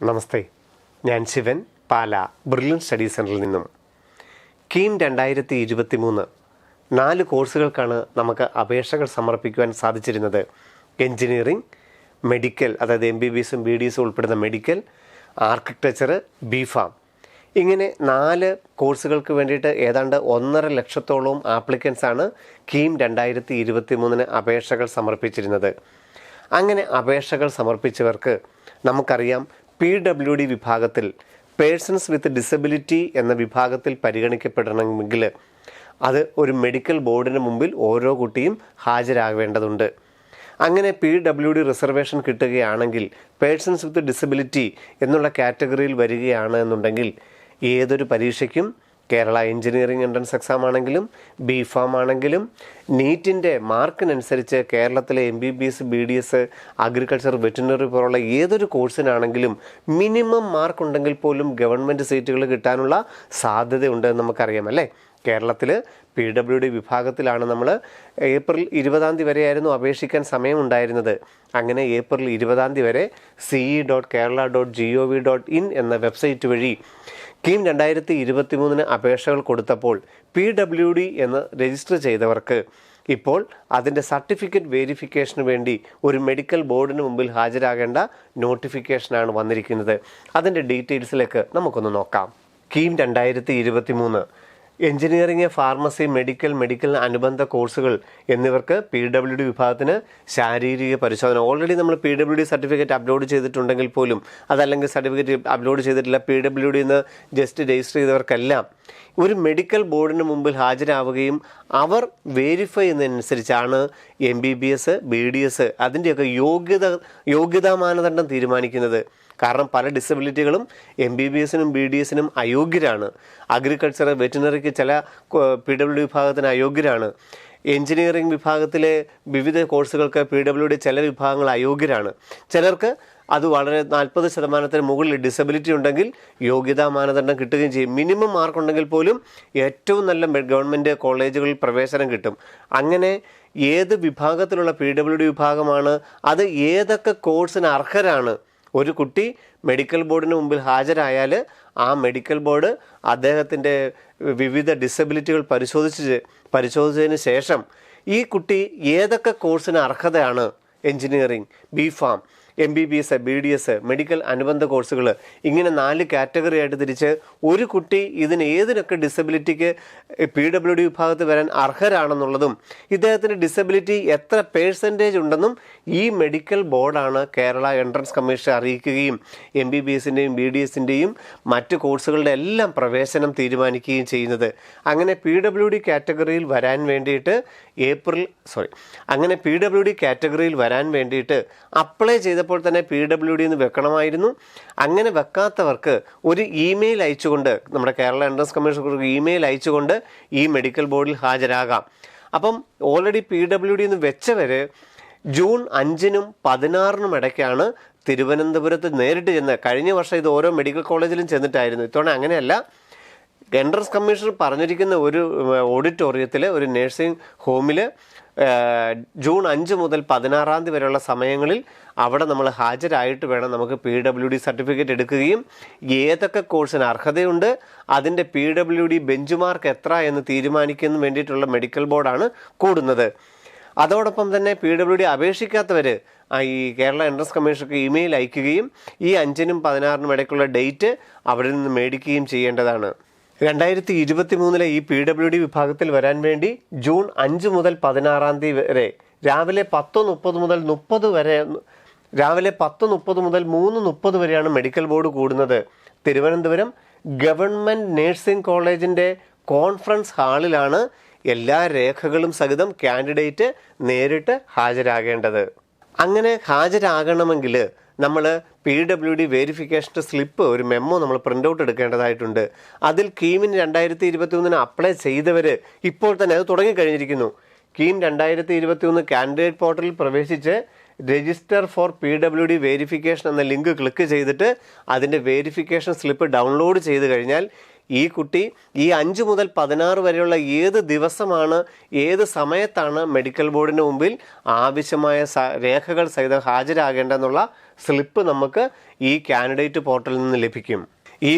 നമസ്തേ, ഞാൻ ശിവൻ, പാല brilliant study സെൻറ്ററിൽ നിന്നും. കീം 2023 4 കോഴ്സുകൾക്കാണ് നമുക്ക് അപേക്ഷകൾ സമർപ്പിക്കുവാൻ സാധിച്ചിരുന്നത്. എൻജിനീയറിംഗ്, മെഡിക്കൽ, അതായത് MBBSും BDSും ഉൾപ്പെടുന്ന മെഡിക്കൽ, ആർക്കിടെക്ചർ, ബിഫാം, ഇങ്ങനെ 4 കോഴ്സുകൾക്ക് വേണ്ടിയിട്ട് ഏതാണ്ട് 1.5 ലക്ഷത്തോളം ആപ്ലിക്കൻസാണ് കീം 2023 അപേക്ഷകൾ സമർപ്പിച്ചിരുന്നത്. അങ്ങനെ അപേക്ഷകൾ സമർപ്പിച്ചവർക്ക് നമുക്കറിയാം, PWD വിഭാഗത്തിൽ പേഴ്സൺസ് വിത്ത് ഡിസബിലിറ്റി എന്ന വിഭാഗത്തിൽ പരിഗണിക്കപ്പെടണമെങ്കിൽ അത് ഒരു മെഡിക്കൽ ബോർഡിന് മുമ്പിൽ ഓരോ കുട്ടിയും ഹാജരാകേണ്ടതുണ്ട്. അങ്ങനെ PWD റിസർവേഷൻ കിട്ടുകയാണെങ്കിൽ, പേഴ്സൺസ് വിത്ത് ഡിസബിലിറ്റി എന്നുള്ള കാറ്റഗറിയിൽ വരികയാണ് എന്നുണ്ടെങ്കിൽ ഏതൊരു പരീക്ഷയ്ക്കും, കേരള എഞ്ചിനീയറിംഗ് എൻട്രൻസ് എക്സാം ആണെങ്കിലും ബിഫാം ആണെങ്കിലും നീറ്റിൻ്റെ മാർക്കിനനുസരിച്ച് കേരളത്തിലെ MBBS, BDS, അഗ്രികൾച്ചർ, വെറ്റിനറി പോലുള്ള ഏതൊരു കോഴ്സിനാണെങ്കിലും മിനിമം മാർക്ക് ഉണ്ടെങ്കിൽ പോലും ഗവൺമെൻറ് സീറ്റുകൾ കിട്ടാനുള്ള സാധ്യതയുണ്ടെന്ന് നമുക്കറിയാം അല്ലേ. കേരളത്തിൽ PWD വിഭാഗത്തിലാണ് നമ്മൾ ഏപ്രിൽ 20 വരെയായിരുന്നു അപേക്ഷിക്കാൻ സമയമുണ്ടായിരുന്നത്. അങ്ങനെ ഏപ്രിൽ 20 വരെ ce.kerala.gov.in എന്ന വെബ്സൈറ്റ് വഴി കീം 2023 അപേക്ഷകൾ കൊടുത്തപ്പോൾ PWD എന്ന് രജിസ്റ്റർ ചെയ്തവർക്ക് ഇപ്പോൾ അതിൻ്റെ സർട്ടിഫിക്കറ്റ് വെരിഫിക്കേഷന് വേണ്ടി ഒരു മെഡിക്കൽ ബോർഡിന് മുമ്പിൽ ഹാജരാകേണ്ട നോട്ടിഫിക്കേഷനാണ് വന്നിരിക്കുന്നത്. അതിൻ്റെ ഡീറ്റെയിൽസിലേക്ക് നമുക്കൊന്ന് നോക്കാം. കീം 2023 എഞ്ചിനീയറിംഗ്, ഫാർമസി, മെഡിക്കൽ അനുബന്ധ കോഴ്സുകൾ എന്നിവർക്ക് PWD വിഭാഗത്തിന് ശാരീരിക പരിശോധന. ഓൾറെഡി നമ്മൾ PWD സർട്ടിഫിക്കറ്റ് അപ്ലോഡ് ചെയ്തിട്ടുണ്ടെങ്കിൽ പോലും, അതല്ലെങ്കിൽ സർട്ടിഫിക്കറ്റ് അപ്ലോഡ് ചെയ്തിട്ടില്ല, PWD എന്ന് ജസ്റ്റ് രജിസ്റ്റർ ചെയ്തവർക്കെല്ലാം ഒരു മെഡിക്കൽ ബോർഡിന് മുമ്പിൽ ഹാജരാവുകയും അവർ വെരിഫൈ ചെയ്യുന്നതനുസരിച്ചാണ് MBBS, BDS അതിൻ്റെയൊക്കെ യോഗ്യതാ മാനദണ്ഡം തീരുമാനിക്കുന്നത്. കാരണം പല ഡിസബിലിറ്റികളും MBBSനും BDSനും അയോഗ്യരാണ്. അഗ്രികൾച്ചർ, വെറ്റിനറിക്ക് ചില PWD വിഭാഗത്തിന് അയോഗ്യരാണ്. എഞ്ചിനീയറിംഗ് വിഭാഗത്തിലെ വിവിധ കോഴ്സുകൾക്ക് PWD ചില വിഭാഗങ്ങൾ അയോഗ്യരാണ്. ചിലർക്ക് അത് വളരെ 40% മുകളിൽ ഡിസബിലിറ്റി ഉണ്ടെങ്കിൽ യോഗ്യതാ മാനദണ്ഡം കിട്ടുകയും ചെയ്യും. മിനിമം മാർക്ക് ഉണ്ടെങ്കിൽ പോലും ഏറ്റവും നല്ല ഗവൺമെൻറ് കോളേജുകളിൽ പ്രവേശനം കിട്ടും. അങ്ങനെ ഏത് വിഭാഗത്തിലുള്ള PWD വിഭാഗമാണ്, അത് ഏതൊക്കെ കോഴ്സിന് അർഹരാണ്. ഒരു കുട്ടി മെഡിക്കൽ ബോർഡിന് മുമ്പിൽ ഹാജരായാൽ ആ മെഡിക്കൽ ബോർഡ് അദ്ദേഹത്തിൻ്റെ വിവിധ ഡിസബിലിറ്റികൾ പരിശോധിച്ചതിന് ശേഷം ഈ കുട്ടി ഏതൊക്കെ കോഴ്സിന് അർഹതയാണ്, engineering, B Pharm, MBBS, BDS, medical അനുബന്ധ കോഴ്സുകൾ, ഇങ്ങനെ 4 കാറ്റഗറി ആയിട്ട് തിരിച്ച് ഒരു കുട്ടി ഏതിനൊക്കെ ഡിസബിലിറ്റിക്ക് PWD വിഭാഗത്തിൽ വരാൻ അർഹരാണെന്നുള്ളതും ഇദ്ദേഹത്തിൻ്റെ ഡിസബിലിറ്റി എത്ര % ഉണ്ടെന്നും ഈ മെഡിക്കൽ ബോർഡാണ് കേരള എൻട്രൻസ് കമ്മീഷൻ അറിയിക്കുകയും MBBSൻ്റെയും BDSൻ്റെയും മറ്റ് കോഴ്സുകളുടെ എല്ലാം പ്രവേശനം തീരുമാനിക്കുകയും ചെയ്യുന്നത്. അങ്ങനെ PWD കാറ്റഗറിയിൽ വരാൻ വേണ്ടിയിട്ട് PWD കാറ്റഗറിയിൽ വരാൻ വേണ്ടിയിട്ട് അപ്ലൈ ചെയ്തപ്പോൾ തന്നെ PWD എന്ന് വെക്കണമായിരുന്നു. അങ്ങനെ വെക്കാത്തവർക്ക് ഒരു ഇമെയിൽ അയച്ചുകൊണ്ട്, നമ്മുടെ കേരള എൻട്രൻസ് കമ്മീഷൻ ഇമെയിൽ അയച്ചുകൊണ്ട് ഈ മെഡിക്കൽ ബോർഡിൽ ഹാജരാകാം. അപ്പം ഓൾറെഡി PWD എന്ന് വെച്ചവർ ജൂൺ 5-നും 16-നും ഇടയ്ക്കാണ് തിരുവനന്തപുരത്ത് നേരിട്ട് ചെന്ന്, കഴിഞ്ഞ വർഷം ഇത് ഓരോ മെഡിക്കൽ കോളേജിലും ചെന്നിട്ടായിരുന്നു. ഇത്തവണ അങ്ങനെയല്ല. എൻട്രൻസ് കമ്മീഷണർ പറഞ്ഞിരിക്കുന്ന ഒരു ഓഡിറ്റോറിയത്തിൽ, ഒരു നഴ്സിംഗ് ഹോമിൽ ജൂൺ 5 മുതൽ 16 വരെയുള്ള സമയങ്ങളിൽ അവിടെ നമ്മൾ ഹാജരായിട്ട് വേണം നമുക്ക് PWD സർട്ടിഫിക്കറ്റ് എടുക്കുകയും ഏതൊക്കെ കോഴ്സിന് അർഹതയുണ്ട്, അതിൻ്റെ PWD ബെഞ്ച് മാർക്ക് എത്ര എന്ന് തീരുമാനിക്കുന്നതിന് വേണ്ടിയിട്ടുള്ള മെഡിക്കൽ ബോർഡാണ് കൂടുന്നത്. അതോടൊപ്പം തന്നെ PWD അപേക്ഷിക്കാത്തവർ ഈ കേരള എൻട്രൻസ് കമ്മീഷർക്ക് ഇമെയിൽ അയക്കുകയും ഈ 5-നും 16-നും ഇടയ്ക്കുള്ള ഡേറ്റ് അവിടെ നിന്ന് മേടിക്കുകയും ചെയ്യേണ്ടതാണ്. 2023 ഈ PWD വിഭാഗത്തിൽ വരാൻ വേണ്ടി ജൂൺ 5 മുതൽ 16 വരെ രാവിലെ 10:30 മുതൽ 30 വരെ, രാവിലെ 10:30 മുതൽ 3:30 വരെയാണ് മെഡിക്കൽ ബോർഡ് കൂടുന്നത്. തിരുവനന്തപുരം ഗവൺമെൻറ് നഴ്സിംഗ് കോളേജിൻ്റെ കോൺഫറൻസ് ഹാളിലാണ് എല്ലാ രേഖകളും സഹിതം കാൻഡിഡേറ്റ് നേരിട്ട് ഹാജരാകേണ്ടത്. അങ്ങനെ ഹാജരാകണമെങ്കിൽ നമ്മൾ PWD വെരിഫിക്കേഷൻ സ്ലിപ്പ്, ഒരു മെമ്മോ നമ്മൾ പ്രിൻ്റ് ഔട്ട് എടുക്കേണ്ടതായിട്ടുണ്ട്. അതിൽ കീമിന് 2023 അപ്ലൈ ചെയ്തവർ ഇപ്പോൾ തന്നെ അത് തുടങ്ങിക്കഴിഞ്ഞിരിക്കുന്നു. കീം 2023 കാൻഡിഡേറ്റ് പോർട്ടലിൽ പ്രവേശിച്ച് രജിസ്റ്റർ ഫോർ PWD വെരിഫിക്കേഷൻ എന്ന ലിങ്ക് ക്ലിക്ക് ചെയ്തിട്ട് അതിൻ്റെ വെരിഫിക്കേഷൻ സ്ലിപ്പ് ഡൗൺലോഡ് ചെയ്ത് കഴിഞ്ഞാൽ ഈ കുട്ടി ഈ 5 മുതൽ 16 വരെയുള്ള ഏത് ദിവസമാണ്, ഏത് സമയത്താണ് മെഡിക്കൽ ബോർഡിന് മുമ്പിൽ ആവശ്യമായ രേഖകൾ സഹിതം ഹാജരാകേണ്ടെന്നുള്ള സ്ലിപ്പ് നമുക്ക് ഈ കാൻഡിഡേറ്റ് പോർട്ടലിൽ നിന്ന് ലഭിക്കും. ഈ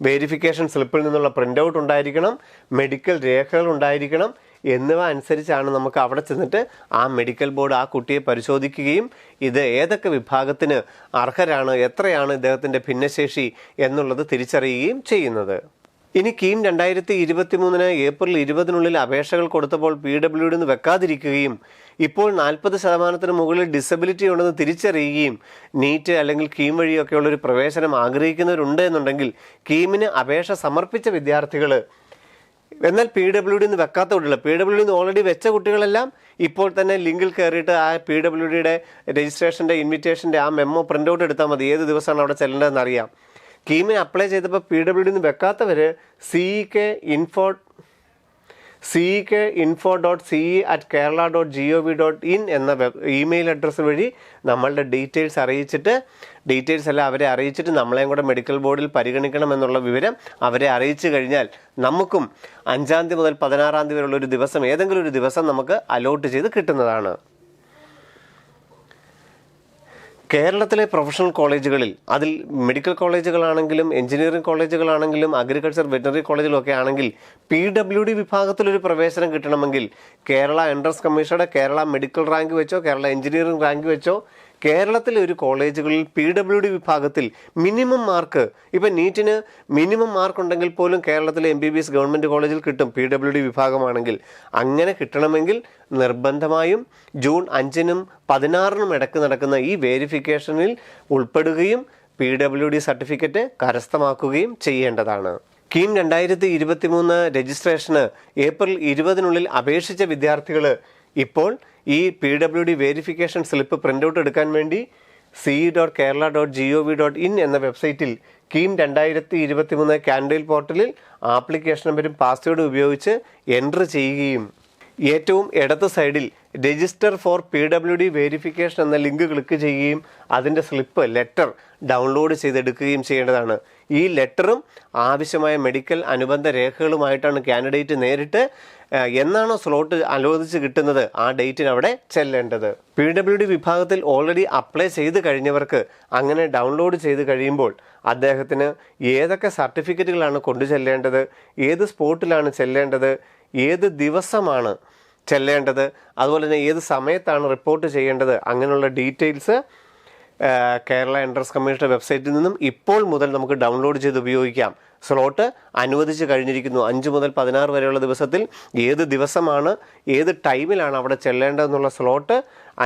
വേരിഫിക്കേഷൻ സ്ലിപ്പിൽ നിന്നുള്ള പ്രിൻ്റ് ഔട്ട് ഉണ്ടായിരിക്കണം, മെഡിക്കൽ രേഖകൾ ഉണ്ടായിരിക്കണം. എന്നിവ അനുസരിച്ചാണ് നമുക്ക് അവിടെ ചെന്നിട്ട് ആ മെഡിക്കൽ ബോർഡ് ആ കുട്ടിയെ പരിശോധിക്കുകയും ഇത് ഏതൊക്കെ വിഭാഗത്തിന് അർഹരാണ്, എത്രയാണ് ഇദ്ദേഹത്തിൻ്റെ ഭിന്നശേഷി എന്നുള്ളത് തിരിച്ചറിയുകയും ചെയ്യുന്നത്. ഇനി കീം 2023 ഏപ്രിൽ 20 അപേക്ഷകൾ കൊടുത്തപ്പോൾ PWD നിന്ന് വെക്കാതിരിക്കുകയും ഇപ്പോൾ 40% മുകളിൽ ഡിസബിലിറ്റി ഉണ്ടെന്ന് തിരിച്ചറിയുകയും നീറ്റ് അല്ലെങ്കിൽ കീം വഴിയൊക്കെയുള്ളൊരു പ്രവേശനം ആഗ്രഹിക്കുന്നവരുണ്ട് എന്നുണ്ടെങ്കിൽ കീമിന് അപേക്ഷ സമർപ്പിച്ച വിദ്യാർത്ഥികൾ, എന്നാൽ PWD നിന്ന് വെക്കാത്ത കുട്ടികൾ, PWD നിന്ന് ഓൾറെഡി വെച്ച കുട്ടികളെല്ലാം ഇപ്പോൾ തന്നെ ലിങ്കിൽ കയറിയിട്ട് ആ PWDയുടെ രജിസ്ട്രേഷൻ്റെ ഇൻവിറ്റേഷൻ്റെ ആ മെമ്മോ പ്രിൻ്റ് ഔട്ട് എടുത്താൽ മതി. ഏത് ദിവസമാണ് അവിടെ ചെല്ലേണ്ടതെന്ന് അറിയാം. കീമിന് അപ്ലൈ ചെയ്തപ്പോൾ PWD നിന്ന് വെക്കാത്തവർ ceinfo.ce@kerala.gov.in എന്ന ഇമെയിൽ അഡ്രസ്സ് വഴി നമ്മളുടെ ഡീറ്റെയിൽസ് എല്ലാം അവരെ അറിയിച്ചിട്ട് നമ്മളെയും കൂടെ മെഡിക്കൽ ബോർഡിൽ പരിഗണിക്കണമെന്നുള്ള വിവരം അവരെ അറിയിച്ചു കഴിഞ്ഞാൽ നമുക്കും 5-ാം തീയതി മുതൽ 16-ാം തീയതി വരെയുള്ള ഒരു ദിവസം, ഏതെങ്കിലും ഒരു ദിവസം നമുക്ക് അലോട്ട് ചെയ്ത് കിട്ടുന്നതാണ്. കേരളത്തിലെ പ്രൊഫഷണൽ കോളേജുകളിൽ, അതിൽ മെഡിക്കൽ കോളേജുകളാണെങ്കിലും എഞ്ചിനീയറിംഗ് കോളേജുകളാണെങ്കിലും അഗ്രികൾച്ചർ വെറ്ററിനറി കോളേജുകളൊക്കെ ആണെങ്കിൽ PWD വിഭാഗത്തിലൊരു പ്രവേശനം കിട്ടണമെങ്കിൽ കേരള എൻട്രൻസ് കമ്മീഷനുടെ കേരള മെഡിക്കൽ റാങ്ക് വെച്ചോ കേരള എഞ്ചിനീയറിംഗ് റാങ്ക് വെച്ചോ കേരളത്തിലെ ഒരു കോളേജുകളിൽ PWD വിഭാഗത്തിൽ മിനിമം മാർക്ക്, ഇപ്പം നീറ്റിന് മിനിമം മാർക്ക് ഉണ്ടെങ്കിൽ പോലും കേരളത്തിലെ MBBS ഗവൺമെൻറ് കോളേജിൽ കിട്ടും PWD വിഭാഗമാണെങ്കിൽ. അങ്ങനെ കിട്ടണമെങ്കിൽ നിർബന്ധമായും ജൂൺ 5-നും 16-നും ഇടയ്ക്ക് നടക്കുന്ന ഈ വേരിഫിക്കേഷനിൽ ഉൾപ്പെടുകയും PWD സർട്ടിഫിക്കറ്റ് കരസ്ഥമാക്കുകയും ചെയ്യേണ്ടതാണ്. കീം 2023 രജിസ്ട്രേഷന് ഏപ്രിൽ 20 അപേക്ഷിച്ച വിദ്യാർത്ഥികൾ ഇപ്പോൾ ഈ PWD verification slip print out എടുക്കാൻ വേണ്ടി ce.kerala.gov.in എന്ന വെബ്സൈറ്റിൽ കീം 2023 കാൻഡിഡേറ്റ് പോർട്ടലിൽ ആപ്ലിക്കേഷൻ നമ്പറും പാസ്വേഡും ഉപയോഗിച്ച് എൻട്രി ചെയ്യുകയും ഏറ്റവും ഇടത് സൈഡിൽ രജിസ്റ്റർ ഫോർ PWD വേരിഫിക്കേഷൻ എന്ന ലിങ്ക് ക്ലിക്ക് ചെയ്യുകയും അതിൻ്റെ സ്ലിപ്പ് ലെറ്റർ ഡൗൺലോഡ് ചെയ്തെടുക്കുകയും ചെയ്യേണ്ടതാണ്. ഈ ലെറ്ററും ആവശ്യമായ മെഡിക്കൽ അനുബന്ധ രേഖകളുമായിട്ടാണ് കാൻഡിഡേറ്റ് നേരിട്ട് എന്നാണോ സ്ലോട്ട് അനുവദിച്ച് കിട്ടുന്നത് ആ ഡേറ്റിന് അവിടെ ചെല്ലേണ്ടത്. PWD വിഭാഗത്തിൽ ഓൾറെഡി അപ്ലൈ ചെയ്ത് കഴിഞ്ഞവർക്ക് അങ്ങനെ ഡൗൺലോഡ് ചെയ്ത് കഴിയുമ്പോൾ അദ്ദേഹത്തിന് ഏതൊക്കെ സർട്ടിഫിക്കറ്റുകളാണ് കൊണ്ടു ചെല്ലേണ്ടത്, ഏത് സ്പോട്ടിലാണ് ചെല്ലേണ്ടത്, ഏത് ദിവസമാണ് ചെല്ലേണ്ടത്, അതുപോലെ തന്നെ ഏത് സമയത്താണ് റിപ്പോർട്ട് ചെയ്യേണ്ടത്, അങ്ങനെയുള്ള ഡീറ്റെയിൽസ് കേരള എൻട്രൻസ് കമ്മീഷൻ്റെ വെബ്സൈറ്റിൽ നിന്നും ഇപ്പോൾ മുതൽ നമുക്ക് ഡൗൺലോഡ് ചെയ്ത് ഉപയോഗിക്കാം. സ്ലോട്ട് അനുവദിച്ച് കഴിഞ്ഞിരിക്കുന്നു. 5 മുതൽ 16 വരെയുള്ള ദിവസത്തിൽ ഏത് ദിവസമാണ്, ഏത് ടൈമിലാണ് അവിടെ ചെല്ലേണ്ടതെന്നുള്ള സ്ലോട്ട്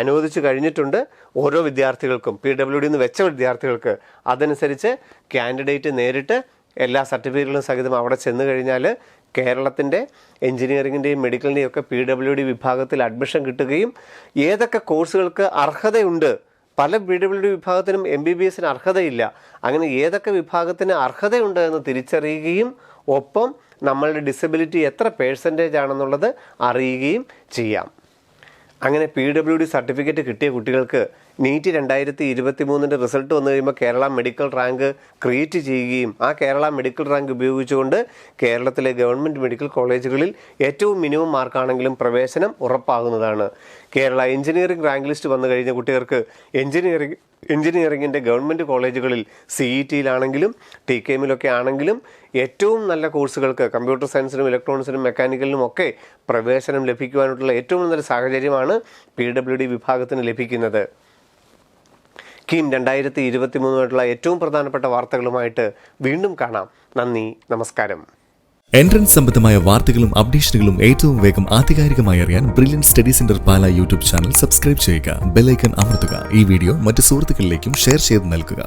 അനുവദിച്ച് കഴിഞ്ഞിട്ടുണ്ട്. ഓരോ വിദ്യാർത്ഥികൾക്കും PWD നിന്ന് വെച്ച വിദ്യാർത്ഥികൾക്ക് അതനുസരിച്ച് കാൻഡിഡേറ്റ് നേരിട്ട് എല്ലാ സർട്ടിഫിക്കറ്റുകളും സഹിതം അവിടെ ചെന്ന് കഴിഞ്ഞാൽ കേരളത്തിൻ്റെ എഞ്ചിനീയറിങ്ങിൻ്റെയും മെഡിക്കലിൻ്റെയും ഒക്കെ PWD വിഭാഗത്തിൽ അഡ്മിഷൻ കിട്ടുകയും ഏതൊക്കെ കോഴ്സുകൾക്ക് അർഹതയുണ്ട്, പല PWD വിഭാഗത്തിനും MBBSന് അർഹതയില്ല, അങ്ങനെ ഏതൊക്കെ വിഭാഗത്തിന് അർഹതയുണ്ട് എന്ന് തിരിച്ചറിയുകയും ഒപ്പം നമ്മളുടെ ഡിസബിലിറ്റി എത്ര % ആണെന്നുള്ളത് അറിയുകയും ചെയ്യാം. അങ്ങനെ PWD സർട്ടിഫിക്കറ്റ് കിട്ടിയ കുട്ടികൾക്ക് നീറ്റ് 2023 റിസൾട്ട് വന്നു കഴിയുമ്പോൾ കേരള മെഡിക്കൽ റാങ്ക് ക്രിയേറ്റ് ചെയ്യുകയും ആ കേരള മെഡിക്കൽ റാങ്ക് ഉപയോഗിച്ചുകൊണ്ട് കേരളത്തിലെ ഗവൺമെൻറ് മെഡിക്കൽ കോളേജുകളിൽ ഏറ്റവും മിനിമം മാർക്കാണെങ്കിലും പ്രവേശനം ഉറപ്പാകുന്നതാണ്. കേരള എഞ്ചിനീയറിംഗ് റാങ്ക് ലിസ്റ്റ് വന്നു കഴിഞ്ഞ കുട്ടികൾക്ക് എഞ്ചിനീയറിംഗിൻ്റെ ഗവൺമെൻറ് കോളേജുകളിൽ CETയിലാണെങ്കിലും TKMലൊക്കെ ആണെങ്കിലും ഏറ്റവും നല്ല കോഴ്സുകൾക്ക് കമ്പ്യൂട്ടർ സയൻസിനും ഇലക്ട്രോണിക്സിനും മെക്കാനിക്കലിനും ഒക്കെ പ്രവേശനം ലഭിക്കുവാനുള്ള ഏറ്റവും നല്ല സാഹചര്യമാണ് PWD വിഭാഗത്തിന് ലഭിക്കുന്നത്. കീം 2023 ഏറ്റവും പ്രധാനപ്പെട്ട വാർത്തകളുമായിട്ട് വീണ്ടും കാണാം. നന്ദി, നമസ്കാരം. എൻട്രൻസ് സംബന്ധമായ വാർത്തകളും അപ്ഡേഷനുകളും ഏറ്റവും വേഗം ആധികാരികമായി അറിയാൻ ബ്രില്യൻറ്റ് സ്റ്റഡി സെന്റർ പാല യൂട്യൂബ് ചാനൽ സബ്സ്ക്രൈബ് ചെയ്യുക, ബെൽ ഐക്കൺ അമർത്തുക. ഈ വീഡിയോ മറ്റ് സുഹൃത്തുക്കളിലേക്കും ഷെയർ ചെയ്ത് നൽകുക.